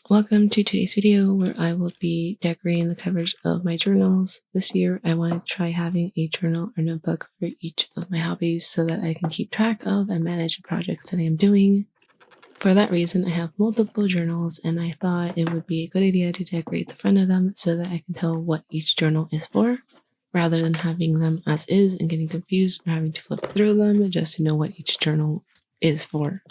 Welcome to today's video where I will be decorating the covers of my journals. This year I want to try having a journal or notebook for each of my hobbies so that I can keep track of and manage the projects that I am doing. For that reason, I have multiple journals and I thought it would be a good idea to decorate the front of them so that I can tell what each journal is for, rather than having them as is and getting confused or having to flip through them just to know what each journal is for.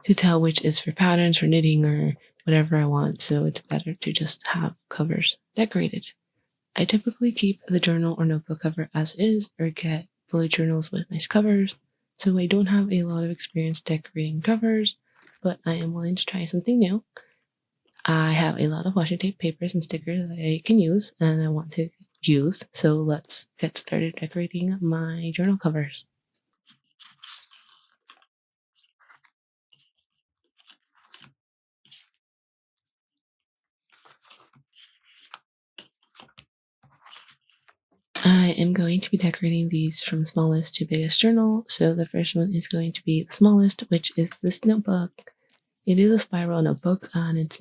To tell which is for patterns or knitting or whatever I want, so it's better to just have covers decorated. I typically keep the journal or notebook cover as is or get bullet journals with nice covers, so I don't have a lot of experience decorating covers, but I am willing to try something new. I have a lot of washi tape papers and stickers that I can use and I want to use, so let's get started decorating my journal covers. I am going to be decorating these from smallest to biggest journal. So the first one is going to be the smallest, which is this notebook. It is a spiral notebook and it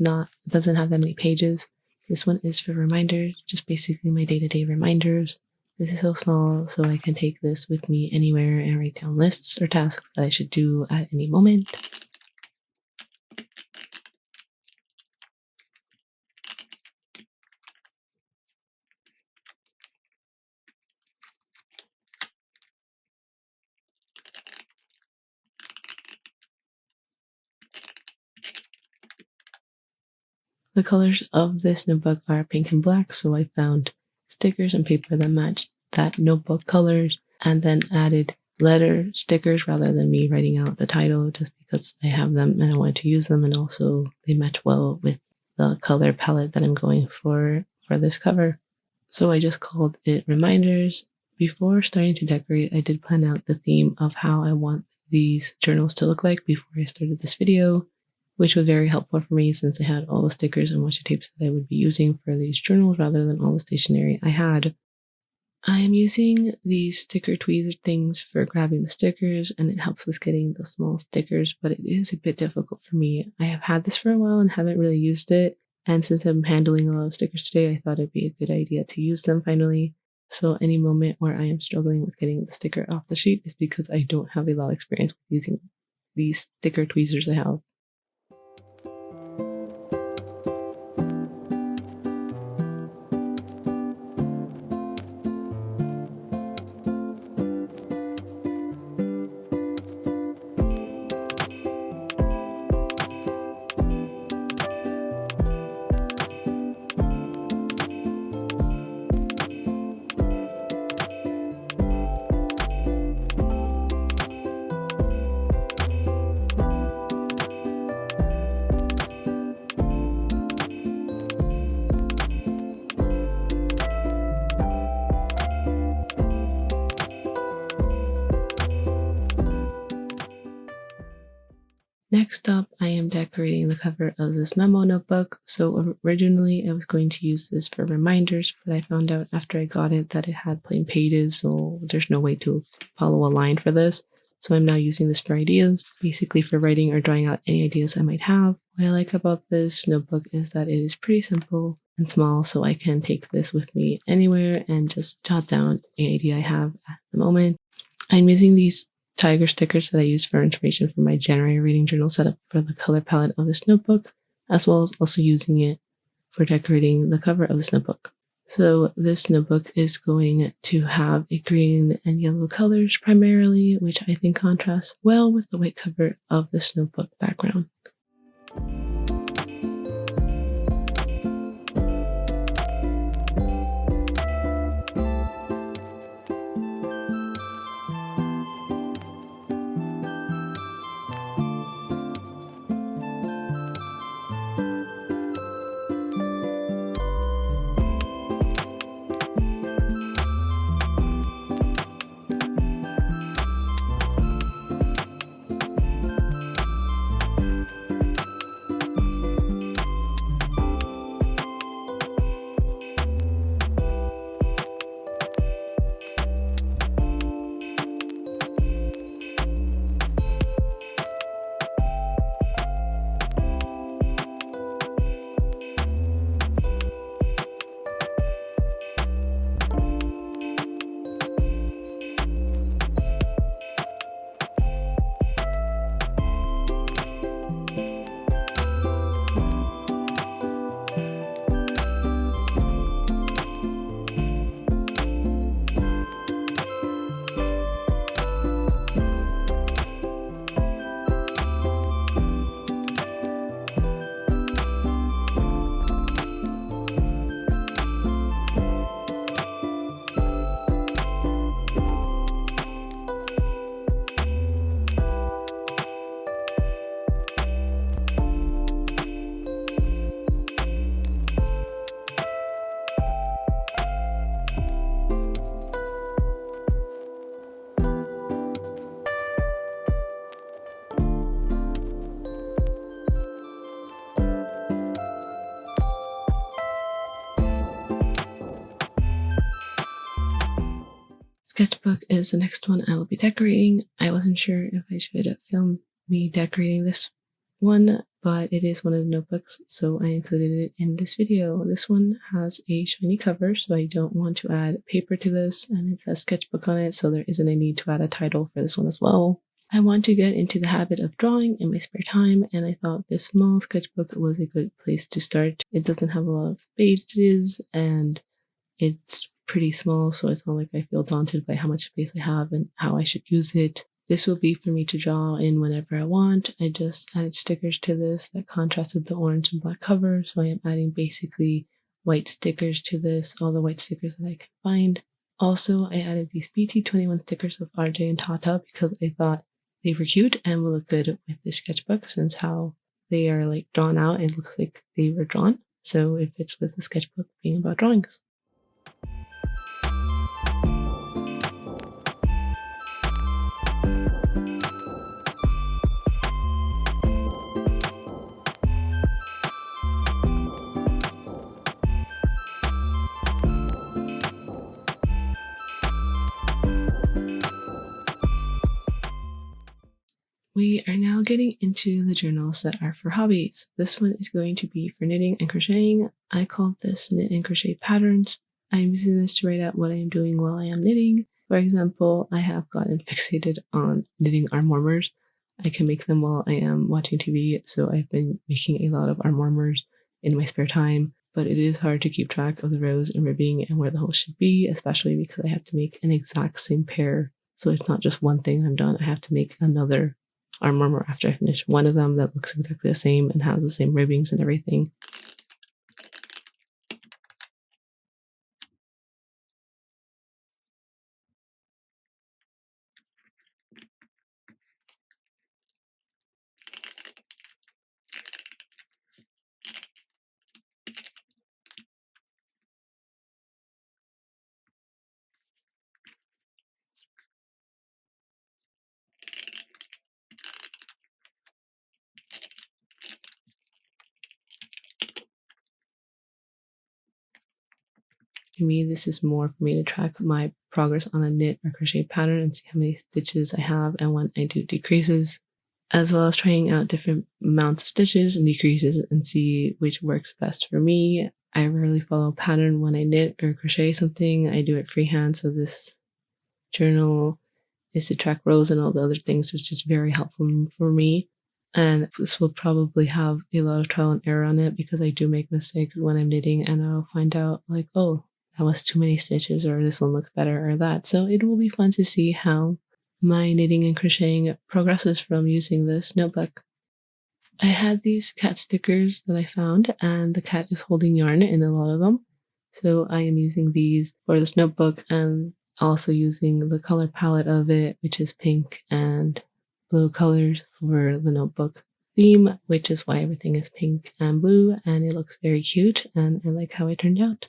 doesn't have that many pages. This one is for reminders, just basically my day-to-day reminders. This is so small, so I can take this with me anywhere and write down lists or tasks that I should do at any moment. The colors of this notebook are pink and black, so I found stickers and paper that matched that notebook colors and then added letter stickers rather than me writing out the title, just because I have them and I wanted to use them, and also they match well with the color palette that I'm going for this cover. So I just called it Reminders. Before starting to decorate, I did plan out the theme of how I want these journals to look like before I started this video, which was very helpful for me since I had all the stickers and washi tapes that I would be using for these journals rather than all the stationery I had. I am using these sticker tweezer things for grabbing the stickers, and it helps with getting the small stickers, but it is a bit difficult for me. I have had this for a while and haven't really used it, and since I'm handling a lot of stickers today, I thought it'd be a good idea to use them finally. So any moment where I am struggling with getting the sticker off the sheet is because I don't have a lot of experience with using these sticker tweezers I have. Next up, I am decorating the cover of this memo notebook. So originally I was going to use this for reminders, but I found out after I got it that it had plain pages, so there's no way to follow a line for this. So I'm now using this for ideas, basically for writing or drawing out any ideas I might have. What I like about this notebook is that it is pretty simple and small, so I can take this with me anywhere and just jot down any idea I have at the moment. I'm using these tiger stickers that I use for inspiration for my January reading journal setup for the color palette of this notebook, as well as also using it for decorating the cover of this notebook. So this notebook is going to have a green and yellow colors primarily, which I think contrasts well with the white cover of this notebook background. sketchbook is the next one I will be decorating. I wasn't sure if I should film me decorating this one, but it is one of the notebooks, so I included it in this video. This one has a shiny cover, so I don't want to add paper to this, and it says sketchbook on it, so there isn't a need to add a title for this one as well. I want to get into the habit of drawing in my spare time, and I thought this small sketchbook was a good place to start. It doesn't have a lot of pages, and it's pretty small, so it's not like I feel daunted by how much space I have and how I should use it. This will be for me to draw in whenever I want. I just added stickers to this that contrasted the orange and black cover, so I am adding basically white stickers to this, all the white stickers that I can find. Also, I added these BT21 stickers of RJ and Tata because I thought they were cute and will look good with this sketchbook, since how they are like drawn out, it looks like they were drawn. So it fits with the sketchbook being about drawings. We are now getting into the journals that are for hobbies. This one is going to be for knitting and crocheting. I called this Knit and Crochet Patterns. I'm using this to write out what I am doing while I am knitting. For example, I have gotten fixated on knitting arm warmers. I can make them while I am watching TV, so I've been making a lot of arm warmers in my spare time, but it is hard to keep track of the rows and ribbing and where the holes should be, especially because I have to make an exact same pair. So it's not just one thing I'm done, I have to make another arm warmer after I finish one of them that looks exactly the same and has the same ribbings and everything. To me, this is more for me to track my progress on a knit or crochet pattern and see how many stitches I have and when I do decreases, as well as trying out different amounts of stitches and decreases and see which works best for me. I rarely follow a pattern when I knit or crochet something. I do it freehand, so this journal is to track rows and all the other things, which is very helpful for me. And this will probably have a lot of trial and error on it because I do make mistakes when I'm knitting and I'll find out like, oh, that was too many stitches, or this one looks better, or that. So it will be fun to see how my knitting and crocheting progresses from using this notebook. I had these cat stickers that I found, and the cat is holding yarn in a lot of them. So I am using these for this notebook and also using the color palette of it, which is pink and blue colors for the notebook theme, which is why everything is pink and blue, and it looks very cute, and I like how it turned out.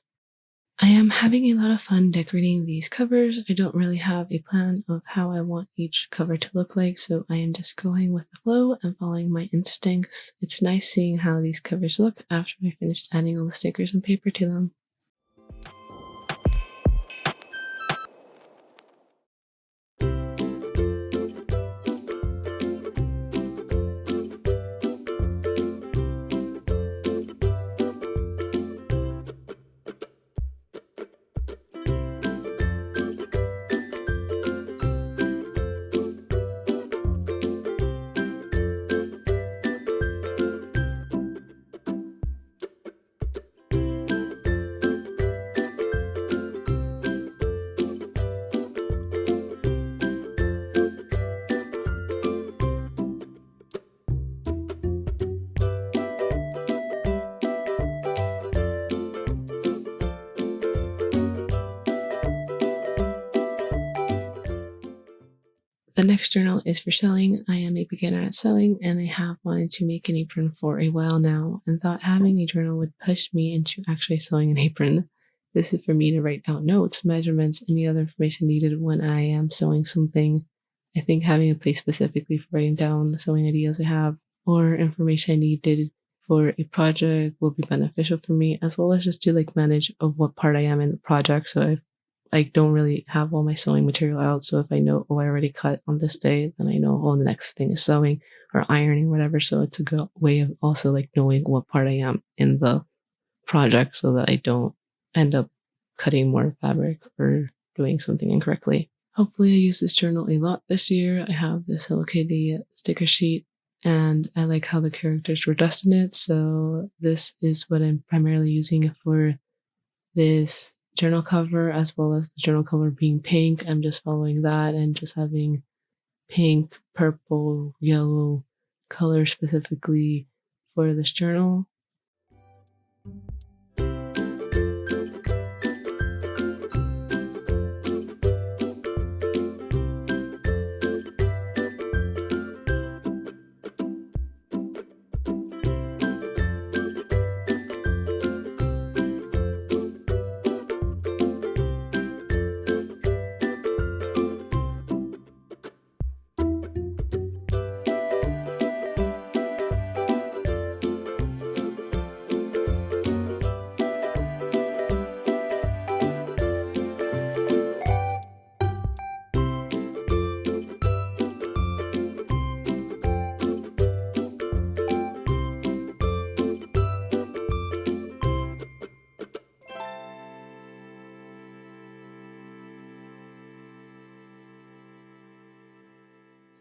I am having a lot of fun decorating these covers. I don't really have a plan of how I want each cover to look like, so I am just going with the flow and following my instincts. It's nice seeing how these covers look after I finished adding all the stickers and paper to them. The next journal is for sewing. I am a beginner at sewing and I have wanted to make an apron for a while now and thought having a journal would push me into actually sewing an apron. This is for me to write out notes, measurements, any other information needed when I am sewing something. I think having a place specifically for writing down sewing ideas I have or information I needed for a project will be beneficial for me, as well as just to like manage of what part I am in the project. So if I don't really have all my sewing material out. So if I know, oh, I already cut on this day, then I know, oh, the next thing is sewing or ironing, whatever. So it's a good way of also like knowing what part I am in the project so that I don't end up cutting more fabric or doing something incorrectly. Hopefully I use this journal a lot this year. I have this Hello Kitty sticker sheet and I like how the characters were dressed in it. So this is what I'm primarily using for this journal cover, as well as the journal cover being pink. I'm just following that and just having pink, purple, yellow color specifically for this journal.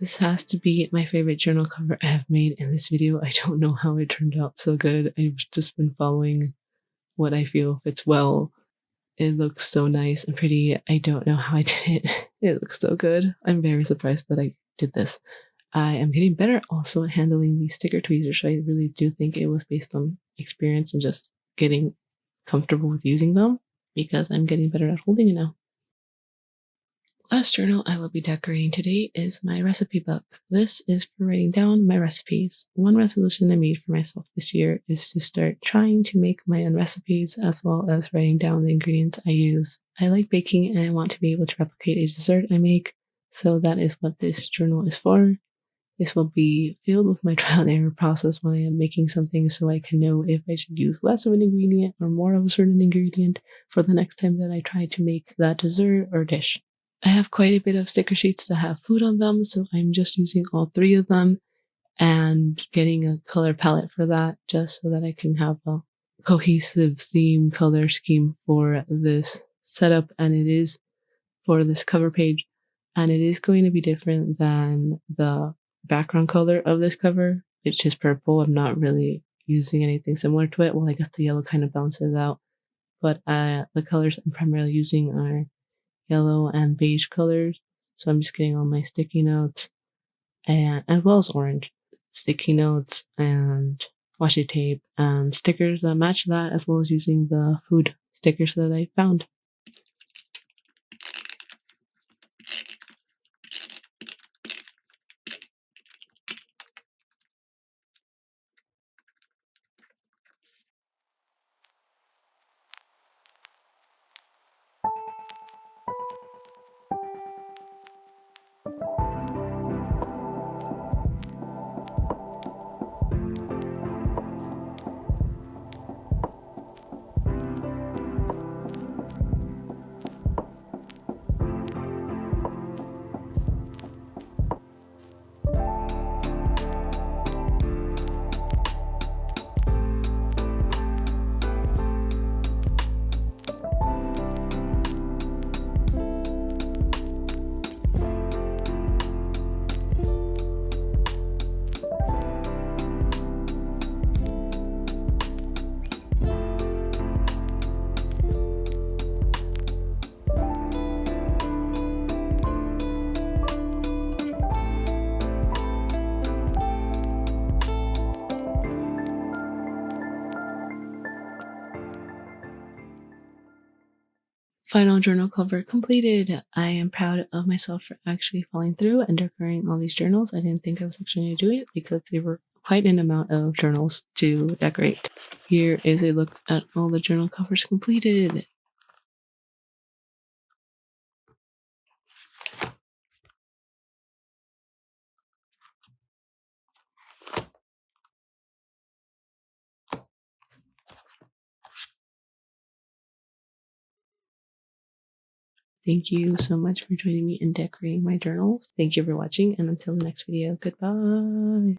This has to be my favorite journal cover I have made in this video. I don't know how it turned out so good. I've just been following what I feel fits well. It looks so nice and pretty. I don't know how I did it. It looks so good. I'm very surprised that I did this. I am getting better also at handling these sticker tweezers. I really do think it was based on experience and just getting comfortable with using them because I'm getting better at holding it now. Last journal I will be decorating today is my recipe book. This is for writing down my recipes. One resolution I made for myself this year is to start trying to make my own recipes as well as writing down the ingredients I use. I like baking and I want to be able to replicate a dessert I make, so that is what this journal is for. This will be filled with my trial and error process when I am making something so I can know if I should use less of an ingredient or more of a certain ingredient for the next time that I try to make that dessert or dish. I have quite a bit of sticker sheets that have food on them, so I'm just using all 3 of them and getting a color palette for that just so that I can have a cohesive theme color scheme for this setup, and it is for this cover page, and it is going to be different than the background color of this cover, which is purple. I'm not really using anything similar to it. Well, I guess the yellow kind of balances out, but the colors I'm primarily using are yellow and beige colors. So I'm just getting all my sticky notes and as well as orange sticky notes and washi tape and stickers that match that, as well as using the food stickers that I found. Final journal cover completed. I am proud of myself for actually following through and decorating all these journals. I didn't think I was actually going to do it because they were quite an amount of journals to decorate. Here is a look at all the journal covers completed. Thank you so much for joining me in decorating my journals. Thank you for watching, and until the next video, goodbye.